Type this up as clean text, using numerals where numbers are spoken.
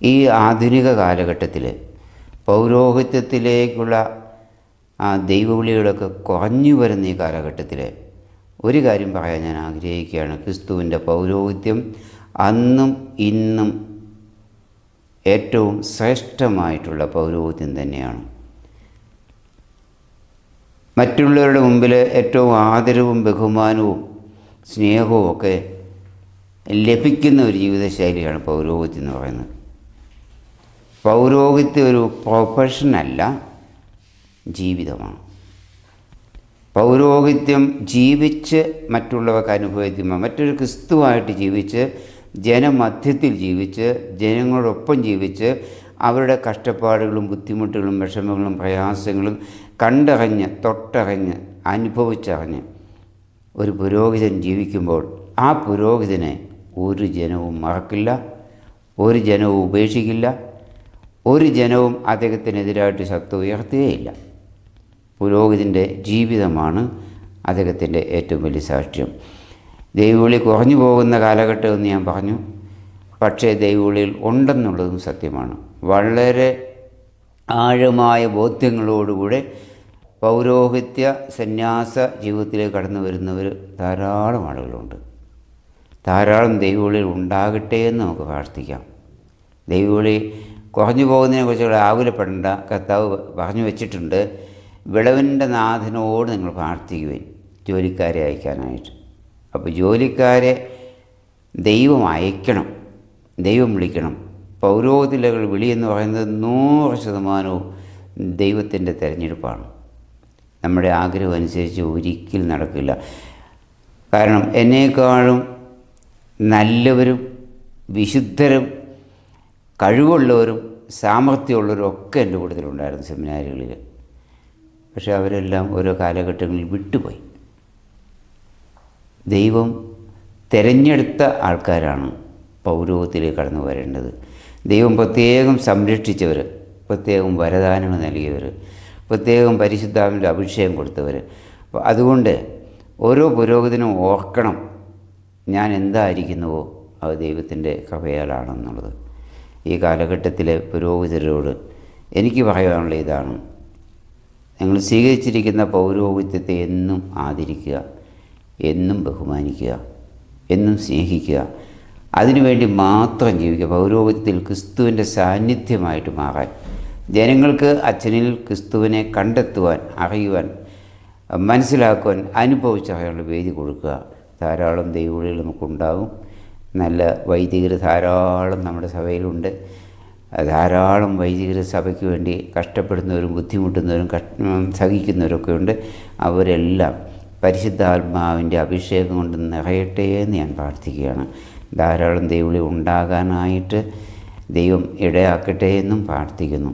ഈ ആധുനിക കാലഘട്ടത്തിൽ പൗരോഹിത്യത്തിലേക്കുള്ള ദൈവവിളികളൊക്കെ കുറഞ്ഞു വരുന്ന ഈ കാലഘട്ടത്തിൽ ഒരു കാര്യം പറയാൻ ഞാൻ ആഗ്രഹിക്കുകയാണ്. ക്രിസ്തുവിൻ്റെ പൗരോഹിത്യം അന്നും ഇന്നും ഏറ്റവും ശ്രേഷ്ഠമായിട്ടുള്ള പൗരോഹിത്യം തന്നെയാണ്. മറ്റുള്ളവരുടെ മുമ്പിൽ ഏറ്റവും ആദരവും ബഹുമാനവും സ്നേഹവും ഒക്കെ ലഭിക്കുന്ന ഒരു ജീവിതശൈലിയാണ് പൗരോഹിത്യം എന്ന് പറയുന്നത്. പൗരോഹിത്യം ഒരു പ്രൊഫഷനല്ല, ജീവിതമാണ്. പൗരോഹിത്യം ജീവിച്ച് മറ്റുള്ളവർക്ക് അനുഭവിക്കുമ്പോൾ മറ്റൊരു ക്രിസ്തുവായിട്ട് ജീവിച്ച് ജനമധ്യത്തിൽ ജീവിച്ച് ജനങ്ങളോടൊപ്പം ജീവിച്ച് അവരുടെ കഷ്ടപ്പാടുകളും ബുദ്ധിമുട്ടുകളും വിഷമങ്ങളും പ്രയാസങ്ങളും കണ്ടറിഞ്ഞ് തൊട്ടറിഞ്ഞ് അനുഭവിച്ചറിഞ്ഞ് ഒരു പുരോഹിതൻ ജീവിക്കുമ്പോൾ ആ പുരോഹിതനെ ഒരു ജനവും മറക്കില്ല, ഒരു ജനവും ഉപേക്ഷിക്കില്ല, ഒരു ജനവും അദ്ദേഹത്തിനെതിരായിട്ട് ശബ്ദം ഉയർത്തുകയില്ല. പുരോഹിതൻ്റെ ജീവിതമാണ് അദ്ദേഹത്തിൻ്റെ ഏറ്റവും വലിയ സാക്ഷ്യം. ദൈവവിളി കുറഞ്ഞു പോകുന്ന കാലഘട്ടമെന്ന് ഞാൻ പറഞ്ഞു. പക്ഷേ ദൈവവിളിയിൽ ഉണ്ടെന്നുള്ളതും സത്യമാണ്. വളരെ ആഴമായ ബോധ്യങ്ങളോടുകൂടെ പൗരോഹിത്യ സന്യാസ ജീവിതത്തിലേക്ക് കടന്നു വരുന്നവർ ധാരാളം ആളുകളുണ്ട്. ധാരാളം ദൈവവിളിയിൽ ഉണ്ടാകട്ടെ എന്ന് നമുക്ക് പ്രാർത്ഥിക്കാം. ദൈവവിളി കുറഞ്ഞു പോകുന്നതിനെക്കുറിച്ച് ആകുലപ്പെടേണ്ട. കർത്താവ് പറഞ്ഞു വച്ചിട്ടുണ്ട്, വിളവിൻ്റെ നാഥനോട് നിങ്ങൾ പ്രാർത്ഥിക്കുവേൻ ജോലിക്കാരെ അയക്കാനായിട്ട്. അപ്പോൾ ജോലിക്കാരെ ദൈവം അയക്കണം, ദൈവം വിളിക്കണം. പൗരോഹിത്യ വിളി എന്ന് പറയുന്നത് 100% ദൈവത്തിൻ്റെ തിരഞ്ഞെടുപ്പാണ്. നമ്മുടെ ആഗ്രഹം അനുസരിച്ച് ഒരിക്കലും നടക്കില്ല. കാരണം എന്നേക്കാളും നല്ലവരും വിശുദ്ധരും കഴിവുള്ളവരും സാമർഥ്യമുള്ളവരും ഒക്കെ എൻ്റെ കൂട്ടത്തിലുണ്ടായിരുന്നു സെമിനാരികളിൽ. പക്ഷെ അവരെല്ലാം ഓരോ കാലഘട്ടങ്ങളിൽ വിട്ടുപോയി. ദൈവം തിരഞ്ഞെടുത്ത ആൾക്കാരാണ് പൗരോഹിത്യത്തിലേക്ക് കടന്നു വരേണ്ടത്. ദൈവം പ്രത്യേകം സംരക്ഷിച്ചവർ, പ്രത്യേകം വരദാനങ്ങൾ നൽകിയവർ, പ്രത്യേകം പരിശുദ്ധാത്മാവിൻ്റെ അഭിഷേകം കൊടുത്തവർ. അപ്പോൾ അതുകൊണ്ട് ഓരോ പുരോഹിതനും ഓർക്കണം, ഞാൻ എന്തായിരിക്കുന്നുവോ അത് ദൈവത്തിൻ്റെ കൃപയാലാണെന്നുള്ളത്. ഈ കാലഘട്ടത്തിലെ പുരോഹിതരോട് എനിക്ക് പറയാനുള്ള ഇതാണ്, നിങ്ങൾ സ്വീകരിച്ചിരിക്കുന്ന പൗരോഹിത്യത്തെ എന്നും ആദരിക്കുക, എന്നും ബഹുമാനിക്കുക, എന്നും സ്നേഹിക്കുക, അതിനുവേണ്ടി മാത്രം ജീവിക്കുക. പൗരോഹിത്യത്തിൽ ക്രിസ്തുവിൻ്റെ സാന്നിധ്യമായിട്ട് മാറാൻ, ജനങ്ങൾക്ക് അച്ഛനിൽ ക്രിസ്തുവിനെ കണ്ടെത്തുവാൻ, അറിയുവാൻ, മനസ്സിലാക്കുവാൻ, അനുഭവിച്ചറിയാനുള്ള വേദി കൊടുക്കുക. ധാരാളം ദൈവവിളികൾ നമുക്കുണ്ടാകും. നല്ല വൈദികർ ധാരാളം നമ്മുടെ സഭയിലുണ്ട്. ധാരാളം വൈദികർ സഭയ്ക്ക് വേണ്ടി കഷ്ടപ്പെടുന്നവരും ബുദ്ധിമുട്ടുന്നവരും സഹിക്കുന്നവരൊക്കെ ഉണ്ട്. അവരെല്ലാം പരിശുദ്ധാത്മാവിൻ്റെ അഭിഷേകം കൊണ്ട് നിറയട്ടെ എന്ന് ഞാൻ പ്രാർത്ഥിക്കുകയാണ്. ധാരാളം ദൈവവിളി ഉണ്ടാകാനായിട്ട് ദൈവം ഇടയാക്കട്ടെ എന്നും പ്രാർത്ഥിക്കുന്നു.